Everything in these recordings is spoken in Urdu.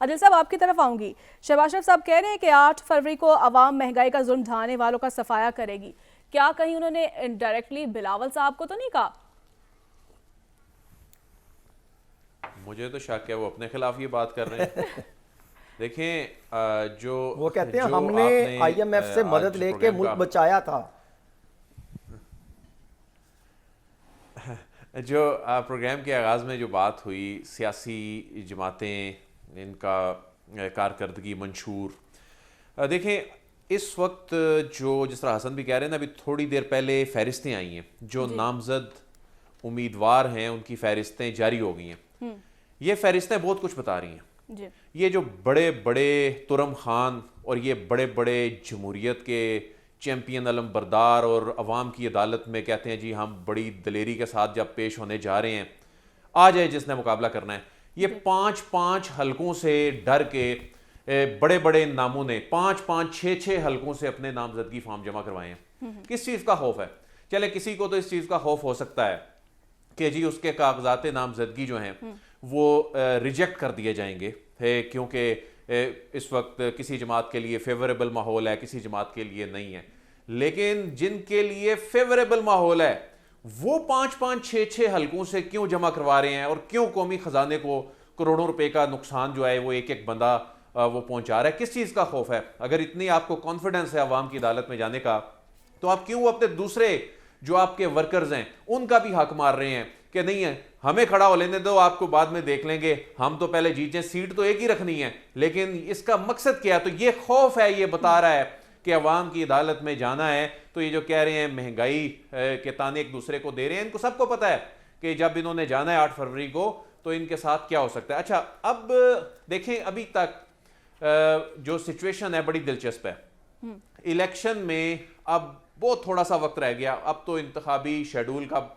عادل صاحب آپ کی طرف آؤں گی. شہباز شریف صاحب کہہ رہے ہیں کہ 8 فروری کو عوام مہنگائی کا ظلم ڈھانے والوں کا صفایا کرے گی. کیا کہیں انہوں نے انڈائریکٹلی بلاول صاحب کو تو نہیں کہا؟ مجھے تو شک ہے وہ اپنے خلاف یہ بات کر رہے ہیں. دیکھیں جو وہ کہتے ہیں ہم نے آئی ایم ایف سے مدد لے کے ملک بچایا تھا. جو پروگرام کے آغاز میں جو بات ہوئی سیاسی جماعتیں ان کا کارکردگی منشور، دیکھیں اس وقت جو جس طرح حسن بھی کہہ رہے ہیں نا، ابھی تھوڑی دیر پہلے فہرستیں آئی ہیں، جو نامزد امیدوار ہیں ان کی فہرستیں جاری ہو گئی ہیں. یہ فہرستیں بہت کچھ بتا رہی ہیں. یہ جو بڑے بڑے ترم خان اور یہ بڑے بڑے جمہوریت کے چیمپئن علم بردار اور عوام کی عدالت میں کہتے ہیں جی ہم بڑی دلیری کے ساتھ جب پیش ہونے جا رہے ہیں، آ جائے جس نے مقابلہ کرنا ہے. یہ 5 حلقوں سے ڈر کے بڑے بڑے ناموں نے 5 حلقوں سے اپنے نامزدگی فارم جمع کروائے ہیں. کس چیز کا خوف ہے؟ چلے کسی کو تو اس چیز کا خوف ہو سکتا ہے کہ جی اس کے کاغذات نامزدگی جو ہیں وہ ریجیکٹ کر دیے جائیں گے، کیونکہ اس وقت کسی جماعت کے لیے فیوریبل ماحول ہے، کسی جماعت کے لیے نہیں ہے. لیکن جن کے لیے فیوریبل ماحول ہے وہ 5 حلقوں سے کیوں جمع کروا رہے ہیں، اور کیوں قومی خزانے کو کروڑوں روپے کا نقصان جو ہے وہ ایک بندہ وہ پہنچا رہا ہے؟ کس چیز کا خوف ہے؟ اگر اتنی آپ کو کانفیڈنس ہے عوام کی عدالت میں جانے کا، تو آپ کیوں اپنے دوسرے جو آپ کے ورکرز ہیں ان کا بھی حق مار رہے ہیں کہ نہیں ہے ہمیں کھڑا ہو لینے دو، آپ کو بعد میں دیکھ لیں گے، ہم تو پہلے جیت جائیں، سیٹ تو ایک ہی رکھنی ہے. لیکن اس کا مقصد کیا ہے؟ تو یہ خوف ہے، یہ بتا رہا ہے کہ عوام کی عدالت میں جانا ہے. تو یہ جو کہہ رہے ہیں مہنگائی کے تانے ایک دوسرے کو دے رہے ہیں، ان کو سب کو پتہ ہے کہ جب انہوں نے جانا ہے 8 فروری کو تو ان کے ساتھ کیا ہو سکتا ہے. اچھا اب دیکھیں ابھی تک جو سچویشن ہے بڑی دلچسپ ہے. الیکشن میں اب بہت تھوڑا سا وقت رہ گیا، اب تو انتخابی شیڈول کا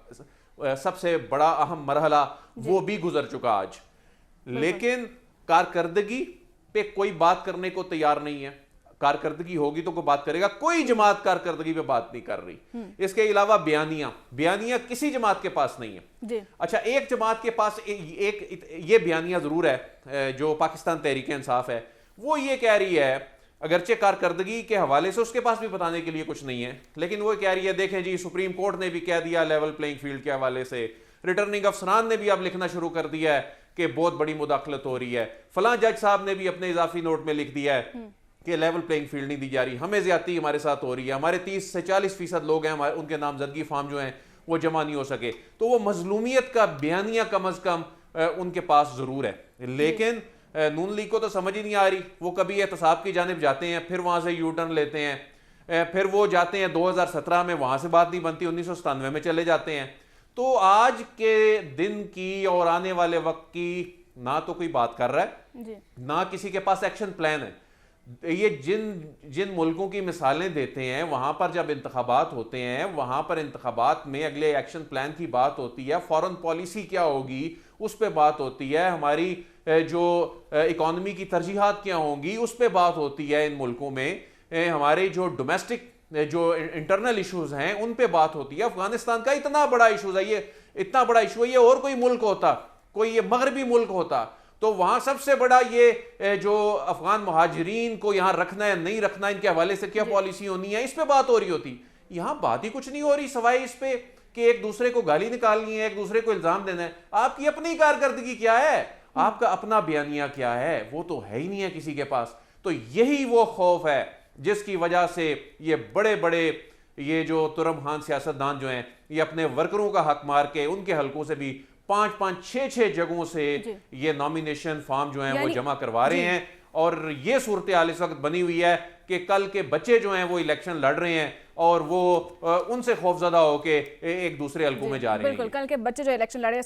سب سے بڑا اہم مرحلہ وہ بھی گزر چکا آج. لیکن کارکردگی پہ کوئی بات کرنے کو تیار نہیں ہے. کارکردگی ہوگی تو کوئی بات کرے گا، کوئی جماعت کارکردگی پہ بات نہیں کر رہی. اس کے علاوہ بیانیاں کسی جماعت کے پاس نہیں ہے. اچھا ایک جماعت کے پاس ایک یہ بیانیہ ضرور ہے جو پاکستان تحریک انصاف ہے، وہ یہ کہہ رہی ہے، اگرچہ کارکردگی کے حوالے سے اس کے پاس بھی بتانے کے لیے کچھ نہیں ہے، لیکن وہ کہہ رہی ہے دیکھیں جی سپریم کورٹ نے بھی کہہ دیا لیول پلینگ فیلڈ کے حوالے سے، ریٹرننگ افسران نے بھی اب لکھنا شروع کر دیا ہے کہ بہت بڑی مداخلت ہو رہی ہے، فلاں جج صاحب نے بھی اپنے اضافی نوٹ میں لکھ دیا ہے کہ لیول پلینگ فیلڈ نہیں دی جا رہی، ہمیں زیادتی ہمارے ساتھ ہو رہی ہے، ہمارے 30 سے 40% لوگ ہیں ان کے نامزدگی فارم جو ہیں وہ جمع نہیں ہو سکے. تو وہ مظلومیت کا بیانیہ کم از کم ان کے پاس ضرور ہے. لیکن نون لیگ کو تو سمجھ ہی نہیں آ رہی. وہ کبھی احتساب کی جانب جاتے ہیں، پھر وہاں سے یو ٹرن لیتے ہیں، پھر وہ جاتے ہیں 2017 میں، وہاں سے بات نہیں بنتی، 1997 میں چلے جاتے ہیں. تو آج کے دن کی اور آنے والے وقت کی نہ تو کوئی بات کر رہا ہے، نہ کسی کے پاس ایکشن پلان ہے. یہ جن ملکوں کی مثالیں دیتے ہیں وہاں پر جب انتخابات ہوتے ہیں، وہاں پر انتخابات میں اگلے ایکشن پلان کی بات ہوتی ہے، فورن پالیسی کیا ہوگی اس پہ بات ہوتی ہے، ہماری جو اکانومی کی ترجیحات کیا ہوں گی اس پہ بات ہوتی ہے. ان ملکوں میں ہمارے جو ڈومیسٹک جو انٹرنل ایشوز ہیں ان پہ بات ہوتی ہے. افغانستان کا اتنا بڑا ایشو ہے، یہ اتنا بڑا ایشو ہے، یہ اور کوئی ملک ہوتا، کوئی یہ مغربی ملک ہوتا تو وہاں سب سے بڑا یہ جو افغان مہاجرین کو یہاں رکھنا ہے نہیں رکھنا، ان کے حوالے سے کیا پالیسی ہونی ہے، اس پہ بات ہو رہی ہوتی. یہاں بات ہی کچھ نہیں ہو رہی سوائے اس پہ کہ ایک دوسرے کو گالی نکالنی ہے، ایک دوسرے کو الزام دینا ہے. آپ کی اپنی کارکردگی کیا ہے؟ آپ کا اپنا بیانیہ کیا ہے؟ وہ تو ہے ہی نہیں ہے کسی کے پاس. تو یہی وہ خوف ہے جس کی وجہ سے یہ بڑے بڑے یہ جو ترم خان سیاستدان جو ہیں یہ اپنے ورکروں کا حق مار کے ان کے حلقوں سے بھی 5 جگہوں سے یہ نامینیشن فارم جو ہیں وہ جمع کروا رہے ہیں. اور یہ صورتحال اس وقت بنی ہوئی ہے کہ کل کے بچے جو ہیں وہ الیکشن لڑ رہے ہیں اور وہ ان سے خوفزدہ ہو کے ایک دوسرے حلقوں میں جا رہے ہیں. بالکل، کل کے بچے جو الیکشن لڑ رہے ہیں